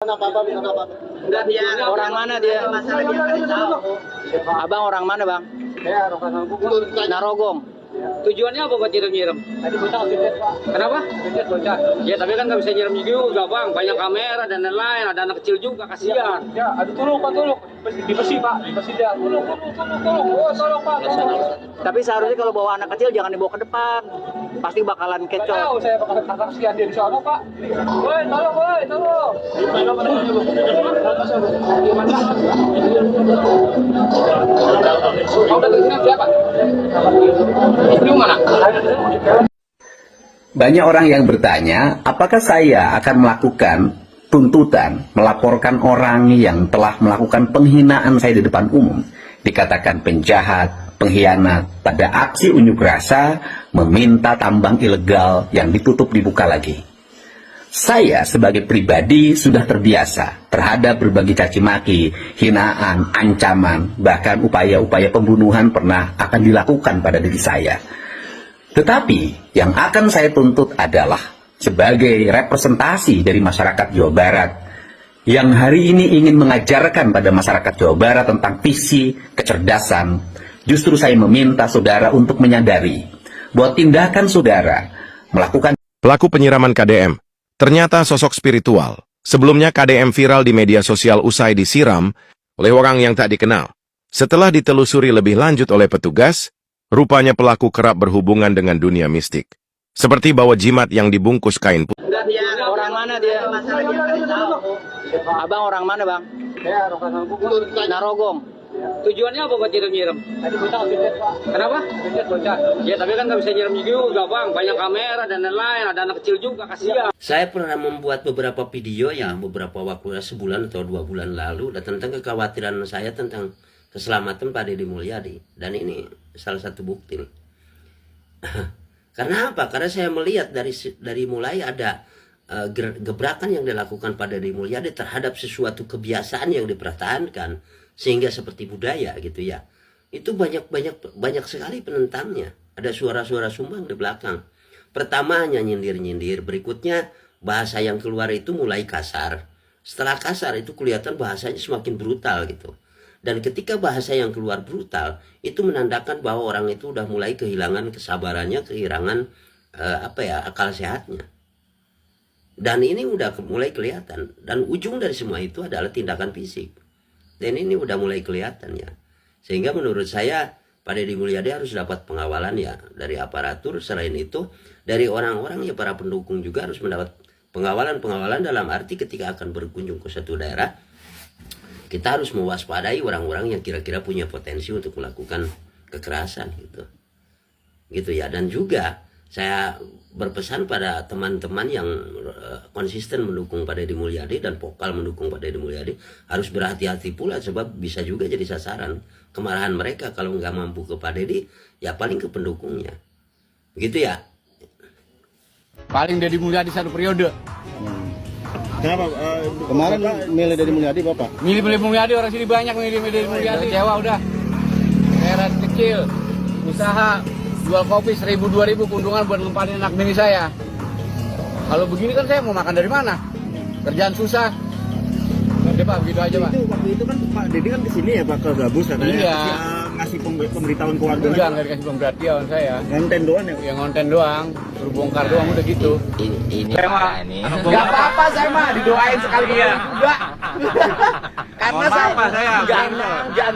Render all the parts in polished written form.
Enggak, dia orang mana dia? Masalah dia nggak tahu. Abang orang mana, Bang? Saya Narogong. Narogong. Tujuannya apa buat nyiram-nyiram? Tadi bocah update, Pak. Kenapa? Update bocah. Ya tapi kan nggak bisa nyiram juga, Bang. Banyak kamera dan lain-lain. Ada anak kecil juga, kasihan. Ya, ada tolong Pak, tolong. Di besi Pak, di besi dia. Tolong. Oh, tolong Pak. Tapi seharusnya kalau bawa anak kecil jangan dibawa ke depan. Pasti bakalan Nggak kecot. tahu saya bakal kasihan dia di sana Pak. Woi, tolong. Kau datang sini siapa? Ini mana? Banyak orang yang bertanya, apakah saya akan melakukan tuntutan, melaporkan orang yang telah melakukan penghinaan saya di depan umum, dikatakan penjahat, pengkhianat, pada aksi unjuk rasa meminta tambang ilegal yang ditutup dibuka lagi. Saya sebagai pribadi sudah terbiasa terhadap berbagai caci maki, hinaan, ancaman, bahkan upaya-upaya pembunuhan pernah akan dilakukan pada diri saya. Tetapi yang akan saya tuntut adalah sebagai representasi dari masyarakat Jawa Barat yang hari ini ingin mengajarkan pada masyarakat Jawa Barat tentang visi, kecerdasan. Justru saya meminta saudara untuk menyadari bahwa tindakan saudara melakukan Pelaku penyiraman KDM ternyata sosok spiritual. Sebelumnya KDM viral di media sosial usai disiram oleh orang yang tak dikenal. Setelah ditelusuri lebih lanjut oleh petugas, rupanya pelaku kerap berhubungan dengan dunia mistik. Seperti bawa jimat yang dibungkus kain putih. Enggak, dia orang mana dia? Masalah dia nggak tahu. Abang orang mana, Bang? Saya Narogong. Narogong. Tujuannya apa buat nyiram-nyiram? Tadi bocah update, Pak. Kenapa? Update bocah. Ya tapi kan nggak bisa nyiram juga, Bang. Banyak kamera dan lain-lain. Ada anak kecil juga, kasihan. Saya pernah membuat beberapa video ya, beberapa waktu sebulan atau 2 bulan lalu, dan tentang kekhawatiran saya tentang keselamatan Pak Deddy Mulyadi. Dan ini salah satu bukti. Karena apa? Karena saya melihat dari mulai ada gebrakan yang dilakukan Pak Deddy Mulyadi terhadap sesuatu kebiasaan yang dipertahankan sehingga seperti budaya gitu ya. Itu banyak sekali penentangnya. Ada suara-suara sumbang di belakang. Pertama hanya nyindir-nyindir, berikutnya bahasa yang keluar itu mulai kasar. Setelah kasar itu kelihatan bahasanya semakin brutal gitu. Dan ketika bahasa yang keluar brutal, itu menandakan bahwa orang itu udah mulai kehilangan kesabarannya, kehilangan akal sehatnya. Dan ini udah mulai kelihatan. Dan ujung dari semua itu adalah tindakan fisik. Dan ini udah mulai kelihatan ya. Sehingga menurut saya Pak Deddy Mulyadi harus dapat pengawalan ya dari aparatur. Selain itu dari orang-orang ya, para pendukung juga harus mendapat pengawalan dalam arti ketika akan berkunjung ke suatu daerah, kita harus mewaspadai orang-orang yang kira-kira punya potensi untuk melakukan kekerasan gitu ya. Dan juga saya berpesan pada teman-teman yang konsisten mendukung Pak Deddy Mulyadi dan vokal mendukung Pak Deddy Mulyadi harus berhati-hati pula, sebab bisa juga jadi sasaran kemarahan mereka kalau nggak mampu ke Pak Deddy ya paling ke pendukungnya begitu ya. Paling Deddy Mulyadi 1 periode. Kenapa? Kemarin milih Deddy Mulyadi Bapak? Milih Mulyadi, orang sini banyak milih Deddy Mulyadi. Kecewa udah. Daerah kecil, usaha, jual kopi 1.000-2.000 keuntungan buat ngempanin anak bini saya. Kalau begini kan saya mau makan dari mana? Kerjaan susah. Udah Pak, begitu aja Pak. Waktu itu kan Pak Deddy kan kesini ya Pak, ke Gabus katanya. Iya. Ngasih pemberitahuan keluarga. Enggak dikasih pemberitahuan saya. Konten doang ya? Yang konten doang, suruh bongkar doang udah gitu. Ini Saya mah, ini. nggak apa-apa saya mah didoain sekali enggak. Karena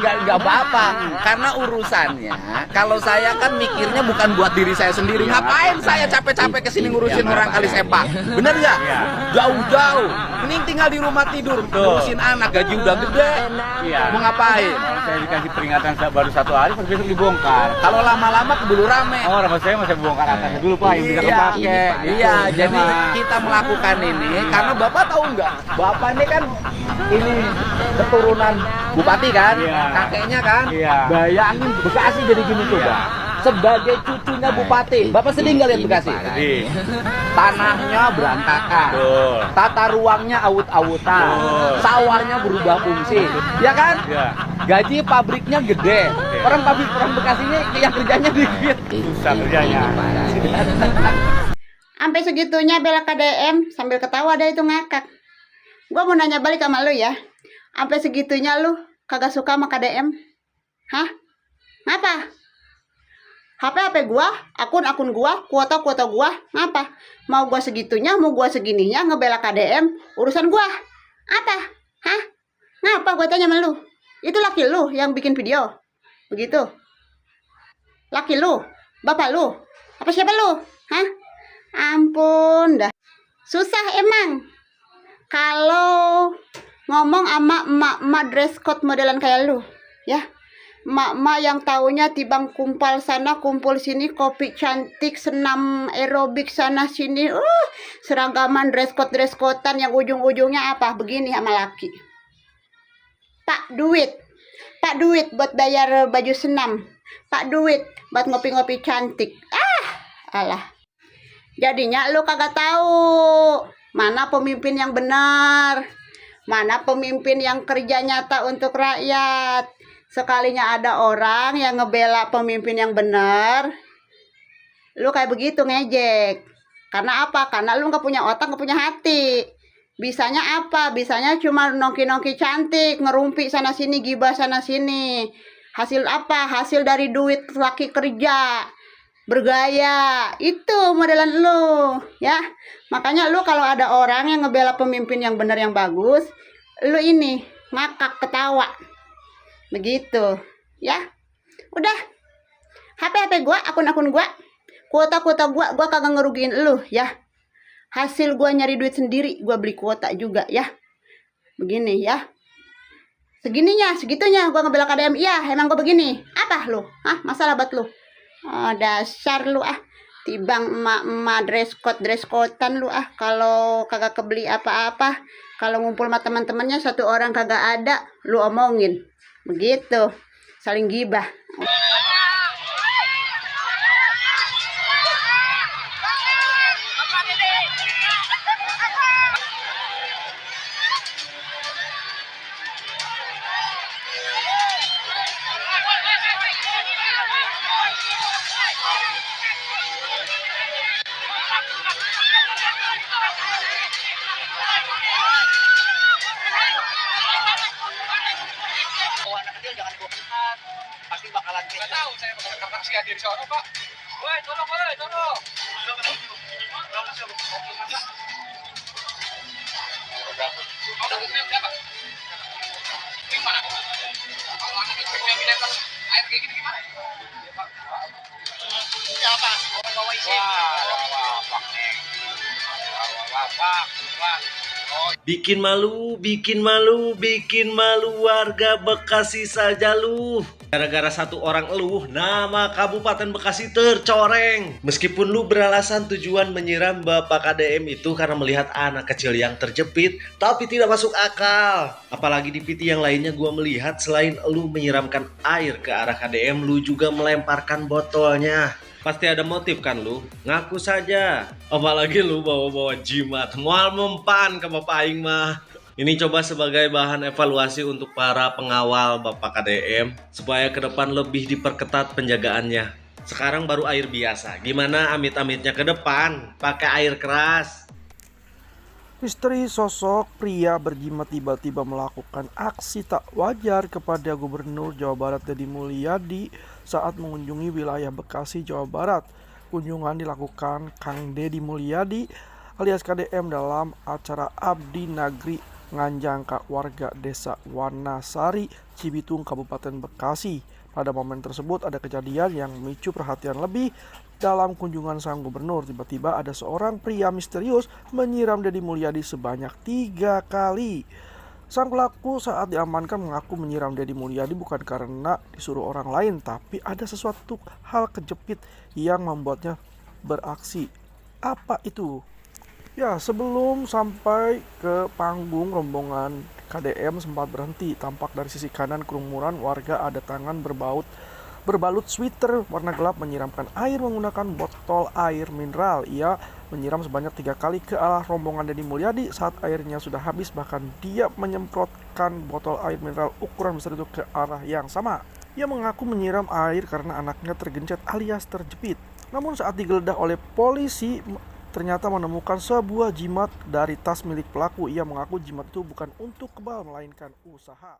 nggak apa-apa. Karena urusannya, kalau saya kan mikirnya bukan buat diri saya sendiri. Ngapain saya capek-capek kesini ngurusin orang kali sepak? Bener nggak? Jauh-jauh. Mending tinggal di rumah tidur, ngurusin anak, gaji udah gede. Mau ngapain? Saya dikasih peringatan baru 1 hari, pas besok dibongkar. Kalau lama-lama keburu rame. Oh, sama saya masih bongkar atasnya dulu Pak, yang bisa kepake. Iya, jadi kita melakukan ini karena Bapak tahu nggak? Bapak ini kan ini keturunan bupati kan, Iya. kakeknya kan. Iya. Bayangin Bekasi jadi gini coba. Sebagai cucunya bupati, Bapak sedih nggak lihat Bekasi? Sedih. Tanahnya berantakan, Betul. tata ruangnya awut-awutan, Betul. sawahnya berubah fungsi, ya kan? Iya. Gaji pabriknya gede, orang Bekasi ini yang kerjanya dikit. Susah kerjanya. Sampai segitunya bela KDM sambil ketawa ada itu ngakak. Gua mau nanya balik sama lu ya. Sampai segitunya lu kagak suka sama KDM? Hah? Ngapa? HP gua, akun gua, kuota gua, ngapa? Mau gua segitunya, mau gua segininya ngebela KDM, urusan gua. Apa? Hah? Ngapa gua tanya sama lu? Itu laki lu yang bikin video. Begitu. Laki lu, bapak lu, apa siapa lu? Hah? Ampun dah. Susah emang. Kalau ngomong sama emak-emak dress code modelan kayak lu, ya. Emak-emak yang taunya tibang kumpul sana, kumpul sini, kopi cantik, senam aerobik sana sini, seragaman dress code-an yang ujung-ujungnya apa? Begini sama laki. Pak duit buat bayar baju senam. Pak duit buat ngopi-ngopi cantik. Alah. Jadinya lu kagak tahu mana pemimpin yang benar, mana pemimpin yang kerja nyata untuk rakyat. Sekalinya ada orang yang ngebela pemimpin yang benar, lu kayak begitu ngejek. Karena apa? Karena lu nggak punya otak, nggak punya hati. Bisanya apa? Bisanya cuma nongki-nongki cantik, ngerumpi sana sini, gibah sana sini. Hasil apa? Hasil dari duit laki kerja, bergaya. Itu modelan lu, ya. Makanya lu kalau ada orang yang ngebela pemimpin yang benar, yang bagus, lu ini ngakak ketawa. Begitu, ya. Udah. HP gua, akun gua, kuota gua kagak ngerugiin lu, ya. Hasil gua nyari duit sendiri, gua beli kuota juga, ya. Begini, ya. Segitunya gua ngebela KDM. Iya, emang gua begini. Apa lu? Hah, masalah buat lu? Dasar lu tibang emak-emak dress code-an lu kalau kagak kebeli apa-apa, kalau ngumpul sama teman-temannya satu orang kagak ada, lu omongin. Begitu, saling gibah. Pasti bakalan kita tahu saya bakal tertaksi hadir di sono, Pak. Woi, tolong. Udah berapa? Gimana? Kalau anak itu yang dilepas air kayak gini gimana? Ini apa? Bawa isi. Wah. Bikin malu warga Bekasi saja lu. Gara-gara satu orang eluh, nama Kabupaten Bekasi tercoreng. Meskipun lu beralasan tujuan menyiram Bapak KDM itu karena melihat anak kecil yang terjepit, tapi tidak masuk akal. Apalagi di PT yang lainnya gua melihat selain lu menyiramkan air ke arah KDM, lu juga melemparkan botolnya. Pasti ada motif kan lu? Ngaku saja. Apalagi lu bawa-bawa jimat. Mual mempan ke Bapak Aing mah. Ini coba sebagai bahan evaluasi untuk para pengawal Bapak KDM supaya ke depan lebih diperketat penjagaannya. Sekarang baru air biasa. Gimana amit-amitnya ke depan? Pakai air keras. Misteri sosok pria berjimat tiba-tiba melakukan aksi tak wajar kepada Gubernur Jawa Barat Deddy Mulyadi saat mengunjungi wilayah Bekasi, Jawa Barat. Kunjungan dilakukan Kang Deddy Mulyadi alias KDM dalam acara Abdi Nagri Nganjangka warga desa Wanasari, Cibitung, Kabupaten Bekasi. Pada momen tersebut ada kejadian yang memicu perhatian lebih. Dalam kunjungan sang gubernur, tiba-tiba ada seorang pria misterius menyiram Deddy Mulyadi sebanyak 3 kali. Sang pelaku saat diamankan mengaku menyiram Deddy Mulyadi bukan karena disuruh orang lain, tapi ada sesuatu hal kejepit yang membuatnya beraksi. Apa itu? Ya, sebelum sampai ke panggung, rombongan KDM sempat berhenti. Tampak dari sisi kanan kerumunan warga ada tangan berbalut sweater warna gelap menyiramkan air menggunakan botol air mineral. Ia menyiram sebanyak 3 kali ke arah rombongan Deddy Mulyadi. Saat airnya sudah habis, bahkan dia menyemprotkan botol air mineral ukuran besar itu ke arah yang sama. Ia mengaku menyiram air karena anaknya tergencet alias terjepit. Namun saat digeledah oleh polisi, ternyata menemukan sebuah jimat dari tas milik pelaku. Ia mengaku jimat itu bukan untuk kebal, melainkan usaha.